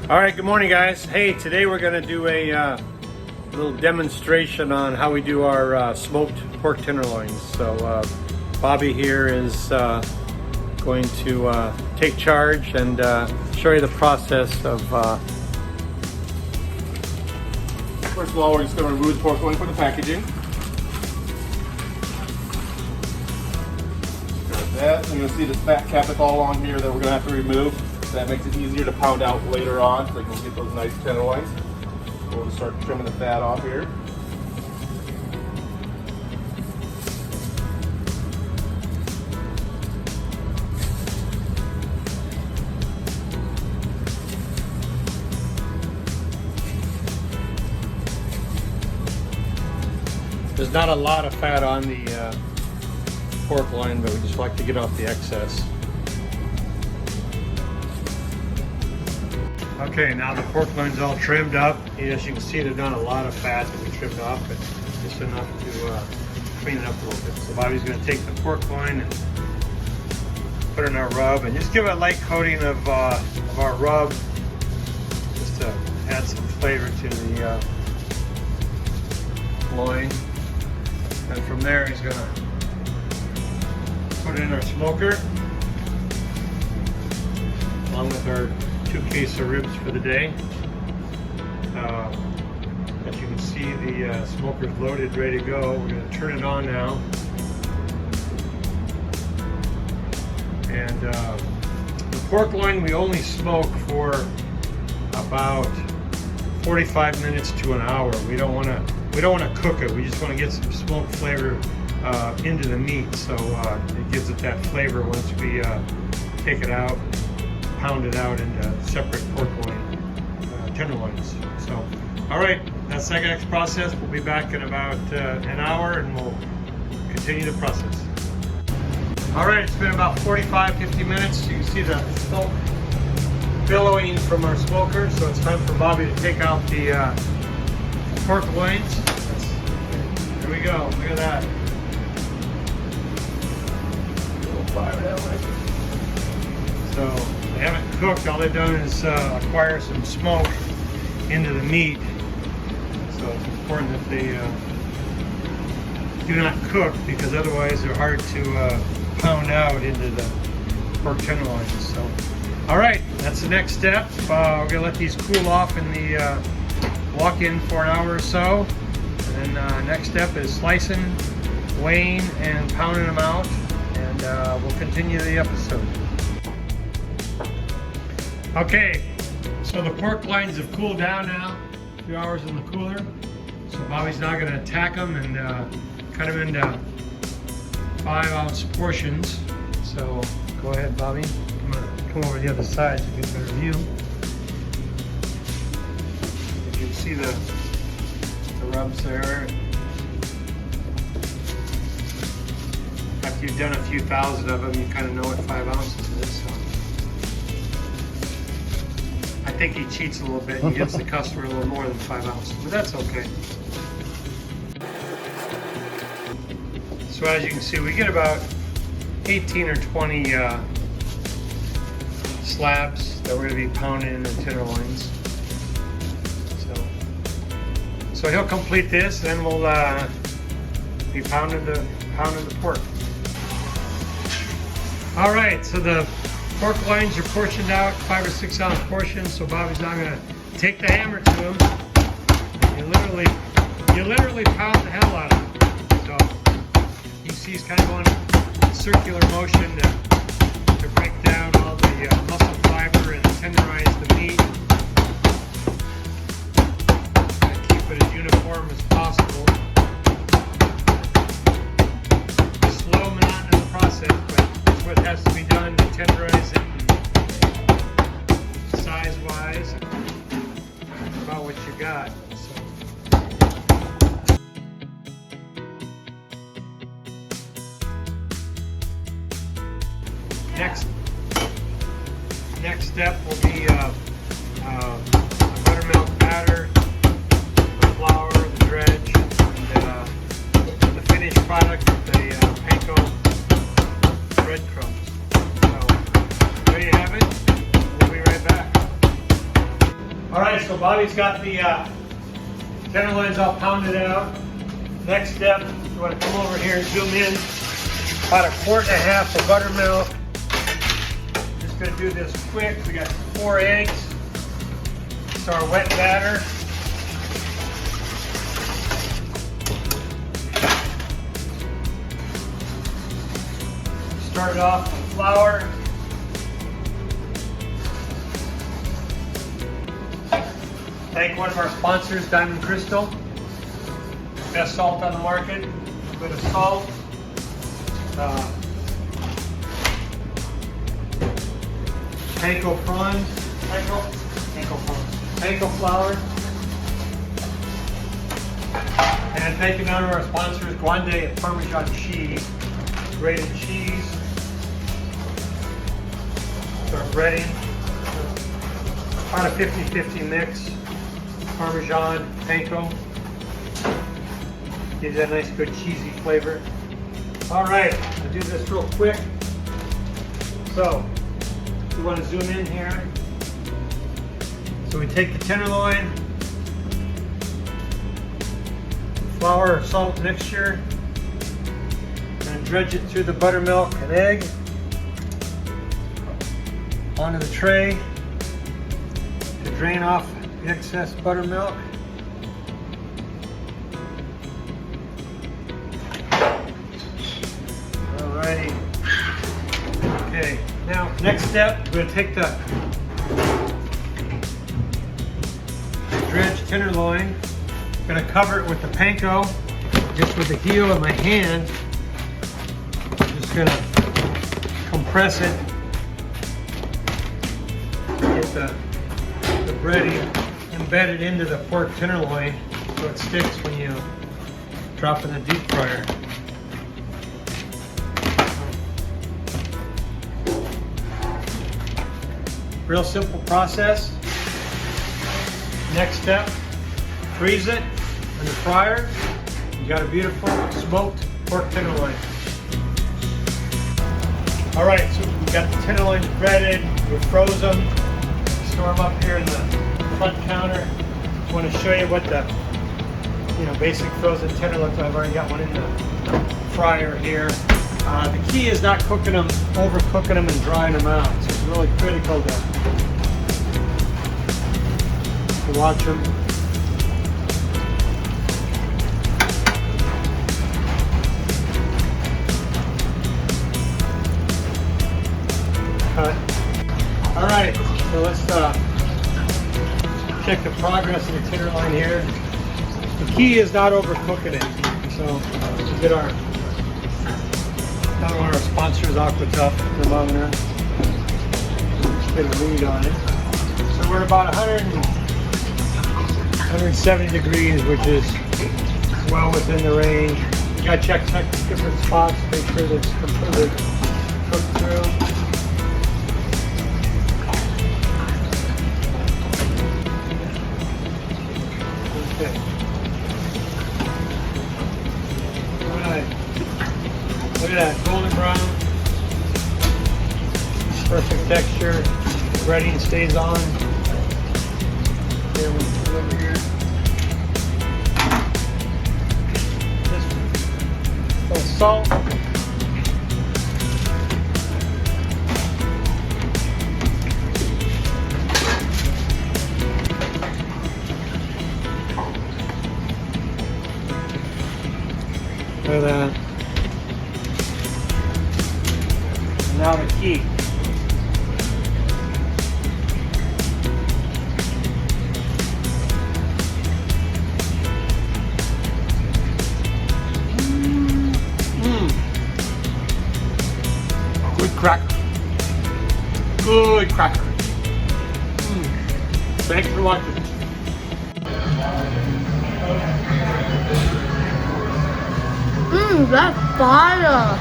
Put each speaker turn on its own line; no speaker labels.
All right, good morning, guys. Hey, today we're going to do a little demonstration on how we do our smoked pork tenderloins. So Bobby here is going to take charge and show you the process of...
First of all, we're just going to remove the pork loin from the packaging. Got that. And you'll see this fat cap that's all along here that we're going to have to remove. That makes it easier to pound out later on, so you can get those nice tenderloins. We'll just start trimming the fat off here.
There's not a lot of fat on the pork loin, but we just like to get off the excess. Okay, now the pork loin's all trimmed up. As you can see, there's not a lot of fat that we trimmed off, but just enough to clean it up a little bit. So Bobby's going to take the pork loin and put it in our rub, and just give it a light coating of our rub, just to add some flavor to the loin. And from there, he's going to put it in our smoker, along with our 2 cases of ribs for the day. As you can see, the smoker's loaded, ready to go. We're going to turn it on now. And the pork loin we only smoke for about 45 minutes to an hour. We don't want to cook it. We just want to get some smoke flavor into the meat, so it gives it that flavor once we take it out, pound it out into separate pork loin tenderloins. So, all right, that's the next process. We'll be back in about an hour, and we'll continue the process. All right, it's been about 45-50 minutes. You can see the smoke billowing from our smoker, so it's time for Bobby to take out the pork loins. There we go. Look at that. A little fire that way. So they haven't cooked. All they've done is acquire some smoke into the meat. So it's important that they do not cook, because otherwise they're hard to pound out into the pork tenderloins. So, all right, that's the next step. We're gonna let these cool off in the walk-in for an hour or so. And then next step is slicing, weighing, and pounding them out. And we'll continue the episode. Okay, so the pork loins have cooled down now, a few hours in the cooler. So Bobby's now going to attack them and cut them into 5-ounce portions. So go ahead, Bobby. I'm going to come over the other side to get a better view. You can see the rubs there. After you've done a few thousand of them, you kind of know what 5 ounces is. So I think he cheats a little bit and gives the customer a little more than 5 ounces, but that's okay. So as you can see, we get about 18 or 20 slabs that we're going to be pounding in the tenderloins. So he'll complete this, then we'll be pounding the pork. All right, so the pork loins are portioned out, 5 or 6 ounce portions. So Bobby's now going to take the hammer to them. You literally pound the hell out of them. So you see he's kind of going in circular motion to break down all the muscle fiber and tenderize the meat. And keep it as uniform as possible. Slow, monotonous process, but that's what has to be done to tenderize it. Size-wise, about what you got. Next step will be a buttermilk batter, the flour, the dredge, and the finished product of the panko breadcrumbs. So there you have it. We'll be right back. All right, so Bobby's got the tenderloins all pounded out. Next step, you want to come over here and zoom in. About 1.5 quarts of buttermilk. Just going to do this quick. We got 4 eggs. It's our wet batter. Start off with flour. Thank one of our sponsors, Diamond Crystal. Best salt on the market. A bit of salt. Panko prawns. Panko flour. And thank you now to our sponsors, Guande Parmesan cheese. Grated cheese. Start breading. About a 50-50 mix. Parmesan, panko. Gives that nice, good, cheesy flavor. All right, I'll do this real quick. So, we want to zoom in here. So we take the tenderloin, flour, salt mixture, and dredge it through the buttermilk and egg onto the tray to drain off the excess buttermilk. Alrighty. Okay, now next step, we're going to take the dredged tenderloin. I'm going to cover it with the panko, just with the heel of my hand. Just going to compress it. Get the breading embedded into the pork tenderloin so it sticks when you drop in the deep fryer. Real simple process. Next step, freeze it in the fryer. You got a beautiful smoked pork tenderloin. All right, so we got the tenderloins breaded, we froze them, store them up here in the front counter. I want to show you what the basic frozen tender looks like. I've already got one in the fryer here. The key is not cooking them, overcooking them and drying them out. So it's really critical to watch them. Cut. All right, so let's check the progress of the tenderloin here. The key is not overcooking it. So we'll get our one of our sponsors, Aquatough, the monitor. Get a lead on it. So we're about 170 degrees, which is well within the range. You gotta check different spots, make sure that it's completely cooked through. Okay. Look at that, golden brown, perfect texture, the breading stays on. Here, we'll put it over here. Just a little salt. Look at that. Now the key. Good cracker. Good cracker. Thanks for watching.
That's fire!